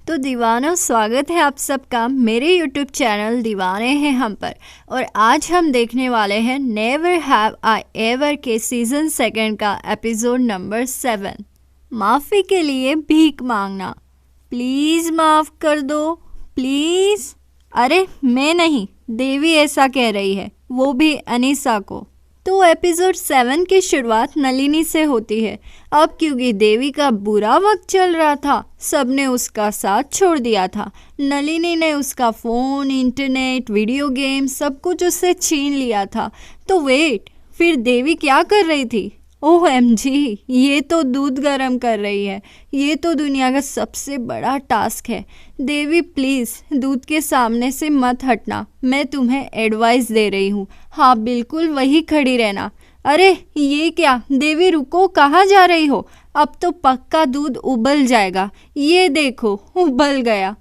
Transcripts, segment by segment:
तो दीवानों, स्वागत है आप सबका मेरे YouTube चैनल दीवाने हैं हम पर। और आज हम देखने वाले हैं नेवर हैव आई एवर के सीजन 2 का एपिसोड नंबर 7। माफ़ी के लिए भीख मांगना। प्लीज़ माफ़ कर दो, प्लीज़। अरे मैं नहीं, देवी ऐसा कह रही है, वो भी अनीसा को। तो एपिसोड 7 की शुरुआत नलिनी से होती है। अब क्योंकि देवी का बुरा वक्त चल रहा था, सबने उसका साथ छोड़ दिया था। नलिनी ने उसका फ़ोन, इंटरनेट, वीडियो गेम सब कुछ उससे छीन लिया था। तो वेट, फिर देवी क्या कर रही थी? OMG, ये तो दूध गर्म कर रही है। ये तो दुनिया का सबसे बड़ा टास्क है। देवी प्लीज़ दूध के सामने से मत हटना, मैं तुम्हें एडवाइस दे रही हूँ। हाँ बिल्कुल वही खड़ी रहना। अरे ये क्या देवी, रुको, कहाँ जा रही हो? अब तो पक्का दूध उबल जाएगा। ये देखो उबल गया।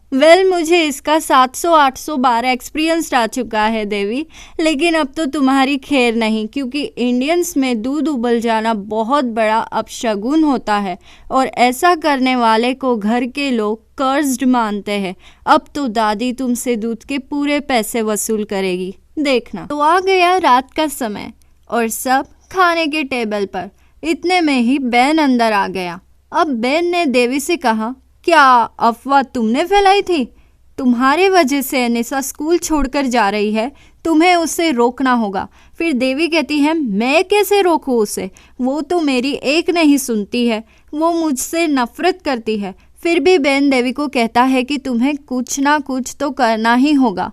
मुझे इसका 700-800 बार एक्सपीरियंस आ चुका है देवी, लेकिन अब तो तुम्हारी खैर नहीं, क्योंकि इंडियंस में दूध उबल जाना बहुत बड़ा अपशगुन होता है और ऐसा करने वाले को घर के लोग कर्स्ड मानते हैं। अब तो दादी तुमसे दूध के पूरे पैसे वसूल करेगी, देखना। तो आ गया रात का समय और सब खाने के टेबल पर। इतने में ही बेन अंदर आ गया। अब बेन ने देवी से कहा, क्या अफवाह तुमने फैलाई थी? तुम्हारे वजह से अनीसा स्कूल छोड़कर जा रही है, तुम्हें उसे रोकना होगा। फिर देवी कहती है, मैं कैसे रोकूं उसे? वो तो मेरी एक नहीं सुनती है, वो मुझसे नफरत करती है। फिर भी बेन देवी को कहता है कि तुम्हें कुछ ना कुछ तो करना ही होगा।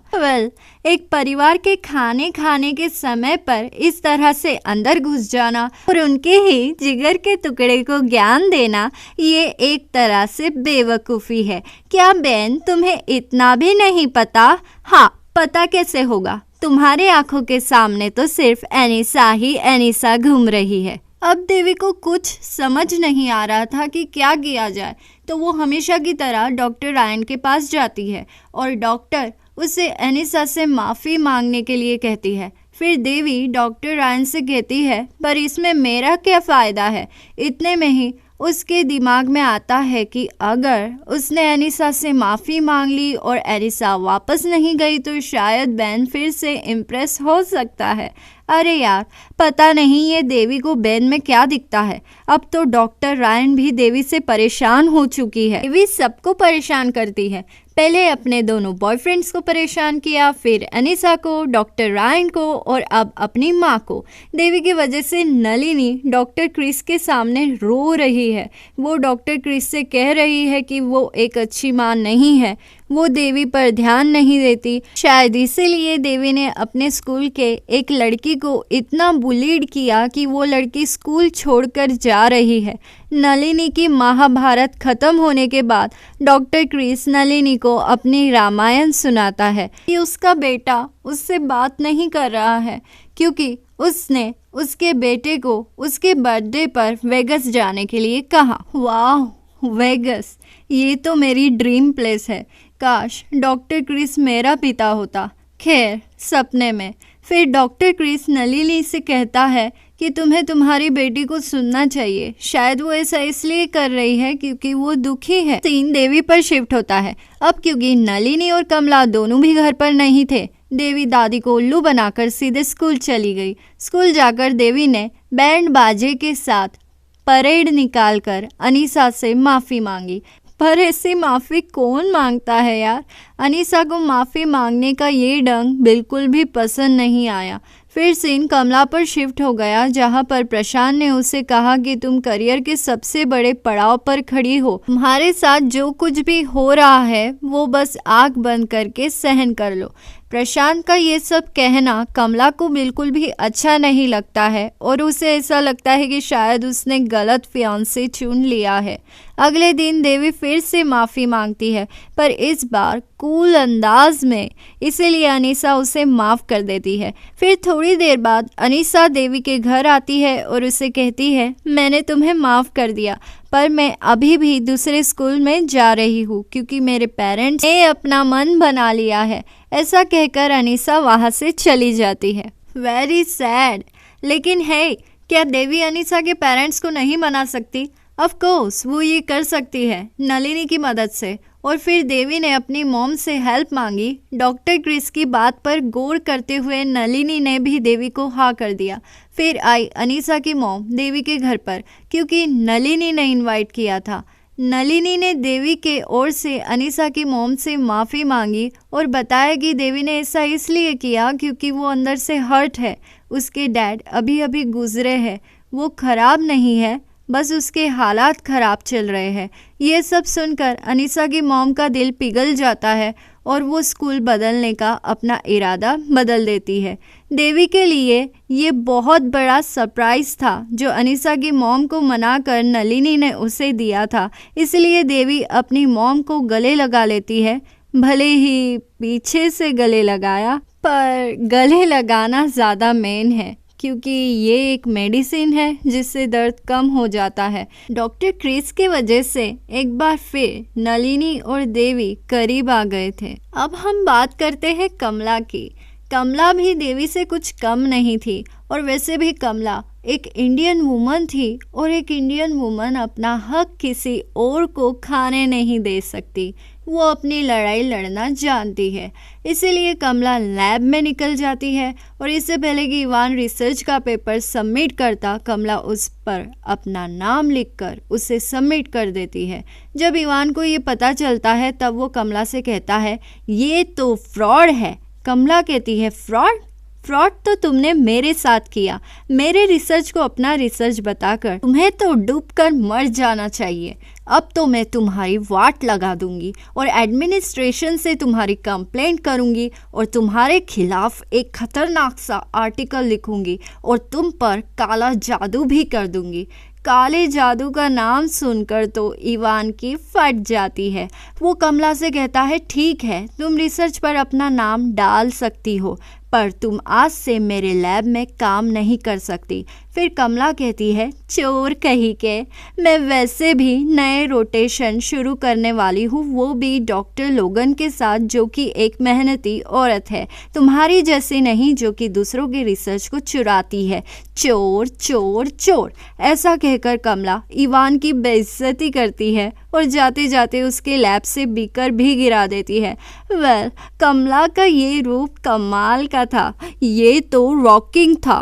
एक परिवार के खाने खाने के समय पर इस तरह से अंदर घुस जाना और उनके ही जिगर के टुकड़े को ज्ञान देना, ये एक तरह से बेवकूफ़ी है। क्या बेन, तुम्हें इतना भी नहीं पता? हाँ, पता कैसे होगा? तुम्हारे आंखों के सामने तो सिर्फ एनीसा ही एनीसा घूम रही है। अब देवी को कुछ समझ नहीं आ रहा था कि क्या किया जाए, तो वो हमेशा की तरह डॉक्टर रायन के पास जाती है और डॉक्टर उसे एनीसा से माफ़ी मांगने के लिए कहती है। फिर देवी डॉक्टर रायन से कहती है, पर इसमें मेरा क्या फ़ायदा है? इतने में ही उसके दिमाग में आता है कि अगर उसने एनीसा से माफ़ी मांग ली और एनीसा वापस नहीं गई तो शायद बेन फिर से इम्प्रेस हो सकता है। अरे यार, पता नहीं ये देवी को बेन में क्या दिखता है। अब तो डॉक्टर रायन भी देवी से परेशान हो चुकी है। देवी सबको परेशान करती है। पहले अपने दोनों बॉयफ्रेंड्स को परेशान किया, फिर अनीसा को, डॉक्टर रायन को और अब अपनी माँ को। देवी की वजह से नलिनी डॉक्टर क्रिस के सामने रो रही है। वो डॉक्टर क्रिस से कह रही है कि वो एक अच्छी माँ नहीं है, वो देवी पर ध्यान नहीं देती। शायद इसीलिए देवी ने अपने स्कूल के एक लड़की को इतना बुलीड किया कि वो लड़की स्कूल छोड़कर जा रही है। नलिनी की महाभारत खत्म होने के बाद डॉक्टर क्रिस नलिनी को अपनी रामायण सुनाता है कि उसका बेटा उससे बात नहीं कर रहा है क्योंकि उसने उसके बेटे को उसके बर्थडे पर वेगस जाने के लिए कहा। वाह, वेगस, ये तो मेरी ड्रीम प्लेस है। काश डॉक्टर क्रिस मेरा पिता होता। खैर, सपने में। फिर डॉक्टर क्रिस नलिनी से कहता है कि तुम्हें तुम्हारी बेटी को सुनना चाहिए। शायद वो ऐसा इसलिए कर रही है क्योंकि वो दुखी है। सीन देवी पर शिफ्ट होता है। अब क्योंकि नलिनी और कमला दोनों भी घर पर नहीं थे, देवी दादी को उल्लू बनाकर सीधे स्कूल चली गई। स्कूल जाकर देवी ने बैंड बाजे के साथ परेड निकालकर अनीसा से माफ़ी मांगी। पर ऐसी माफ़ी कौन मांगता है यार? अनीसा को माफ़ी मांगने का ये ढंग बिल्कुल भी पसंद नहीं आया। फिर सीन कमला पर शिफ्ट हो गया, जहाँ पर प्रशांत ने उसे कहा कि तुम करियर के सबसे बड़े पड़ाव पर खड़ी हो। तुम्हारे साथ जो कुछ भी हो रहा है वो बस आँख बंद करके सहन कर लो। प्रशांत का ये सब कहना कमला को बिल्कुल भी अच्छा नहीं लगता है और उसे ऐसा लगता है कि शायद उसने गलत फियांसे चुन लिया है। अगले दिन देवी फिर से माफ़ी मांगती है, पर इस बार कूल अंदाज में, इसीलिए अनीसा उसे माफ़ कर देती है। फिर थोड़ी देर बाद अनीसा देवी के घर आती है और उसे कहती है, मैंने तुम्हें माफ़ कर दिया, पर मैं अभी भी दूसरे स्कूल में जा रही हूँ क्योंकि मेरे पेरेंट्स ने अपना मन बना लिया है। ऐसा कहकर अनीसा वहाँ से चली जाती है। Very sad. लेकिन है, क्या देवी अनीसा के पेरेंट्स को नहीं मना सकती? ऑफ कोर्स वो ये कर सकती है नलिनी की मदद से, और फिर देवी ने अपनी मॉम से हेल्प मांगी। डॉक्टर क्रिस की बात पर गौर करते हुए नलिनी ने भी देवी को हाँ कर दिया। फिर आई अनीसा की मॉम देवी के घर पर, क्योंकि नलिनी ने इनवाइट किया था। नलिनी ने देवी के ओर से अनीसा की मॉम से माफ़ी मांगी और बताया कि देवी ने ऐसा इसलिए किया क्योंकि वो अंदर से हर्ट है। उसके डैड अभी अभी गुजरे हैं, वो ख़राब नहीं है, बस उसके हालात ख़राब चल रहे हैं। ये सब सुनकर अनीसा की मॉम का दिल पिघल जाता है और वो स्कूल बदलने का अपना इरादा बदल देती है। देवी के लिए ये बहुत बड़ा सरप्राइज़ था जो अनीसा की मॉम को मनाकर नलिनी ने उसे दिया था। इसलिए देवी अपनी मॉम को गले लगा लेती है। भले ही पीछे से गले लगाया, पर गले लगाना ज़्यादा मेन है क्योंकि ये एक मेडिसिन है जिससे दर्द कम हो जाता है। डॉक्टर क्रिस की वजह से एक बार फिर नलिनी और देवी करीब आ गए थे। अब हम बात करते हैं कमला की। कमला भी देवी से कुछ कम नहीं थी, और वैसे भी कमला एक इंडियन वुमन थी और एक इंडियन वुमन अपना हक किसी और को खाने नहीं दे सकती। वो अपनी लड़ाई लड़ना जानती है। इसीलिए कमला लैब में निकल जाती है और इससे पहले कि इवान रिसर्च का पेपर सबमिट करता, कमला उस पर अपना नाम लिखकर उसे सबमिट कर देती है। जब इवान को ये पता चलता है तब वो कमला से कहता है ये तो फ्रॉड है। कमला कहती है फ्रॉड? फ्रॉड तो तुमने मेरे साथ किया, मेरे रिसर्च को अपना रिसर्च बताकर। तुम्हें तो डूबकर मर जाना चाहिए। अब तो मैं तुम्हारी वाट लगा दूंगी और एडमिनिस्ट्रेशन से तुम्हारी कंप्लेंट करूंगी और तुम्हारे खिलाफ एक खतरनाक सा आर्टिकल लिखूंगी और तुम पर काला जादू भी कर दूंगी। काले जादू का नाम सुनकर तो इवान की फट जाती है। वो कमला से कहता है ठीक है, तुम रिसर्च पर अपना नाम डाल सकती हो, पर तुम आज से मेरे लैब में काम नहीं कर सकती। फिर कमला कहती है चोर कहीं के, मैं वैसे भी नए रोटेशन शुरू करने वाली हूँ, वो भी डॉक्टर लोगन के साथ, जो कि एक मेहनती औरत है, तुम्हारी जैसी नहीं जो कि दूसरों के रिसर्च को चुराती है। चोर चोर चोर, ऐसा कहकर कमला इवान की बेइज्जती करती है और जाते जाते उसके लैब से बीकर भी गिरा देती है। वेल, कमला का ये रूप कमाल का था, ये तो रॉकिंग था।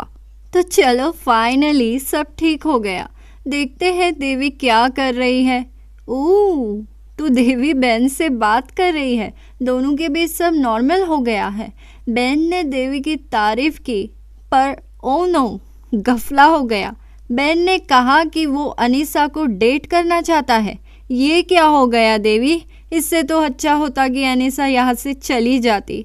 तो चलो फाइनली सब ठीक हो गया। देखते हैं देवी क्या कर रही है। तो देवी बेन से बात कर रही है। दोनों के बीच सब नॉर्मल हो गया है। बेन ने देवी की तारीफ की, पर ओ नो, गफला हो गया। बेन ने कहा कि वो अनीसा को डेट करना चाहता है। ये क्या हो गया देवी? इससे तो अच्छा होता कि अनीसा यहाँ से चली जाती।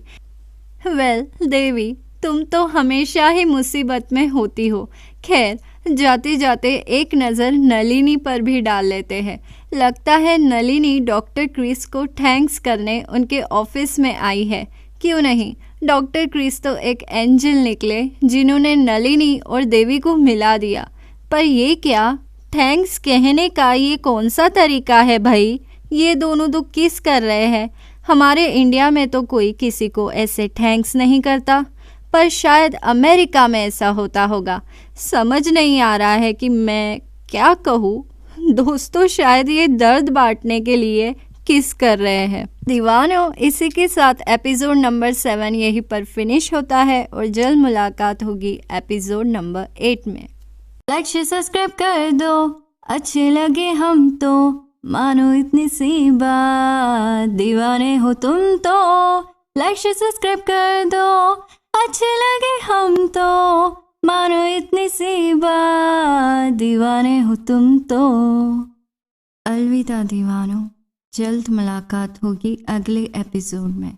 वेल देवी, तुम तो हमेशा ही मुसीबत में होती हो। खैर, जाते जाते एक नज़र नलिनी पर भी डाल लेते हैं। लगता है नलिनी डॉक्टर क्रिस को थैंक्स करने उनके ऑफिस में आई है। क्यों नहीं, डॉक्टर क्रिस तो एक एंजल निकले जिन्होंने नलिनी और देवी को मिला दिया। पर ये क्या, थैंक्स कहने का ये कौन सा तरीका है भाई? ये दोनों तो किस कर रहे हैं? हमारे इंडिया में तो कोई किसी को ऐसे थैंक्स नहीं करता, पर शायद अमेरिका में ऐसा होता होगा। समझ नहीं आ रहा है कि मैं क्या कहूँ। दोस्तों, शायद ये दर्द बांटने के लिए किस कर रहे हैं। दीवानों, इसी के साथ एपिसोड नंबर 7 यहीं पर फिनिश होता है और जल्द मुलाकात होगी एपिसोड नंबर 8 में। लाइक शेयर सब्सक्राइब कर दो, अच्छे लगे हम तो मानो इतनी सी बात, दीवाने हो तुम तो। लाइक शेयर सब्सक्राइब कर दो, अच्छे लगे हम तो मानो इतनी सी बात, दीवाने हो तुम तो। अलविदा दीवानों, जल्द मुलाकात होगी अगले एपिसोड में।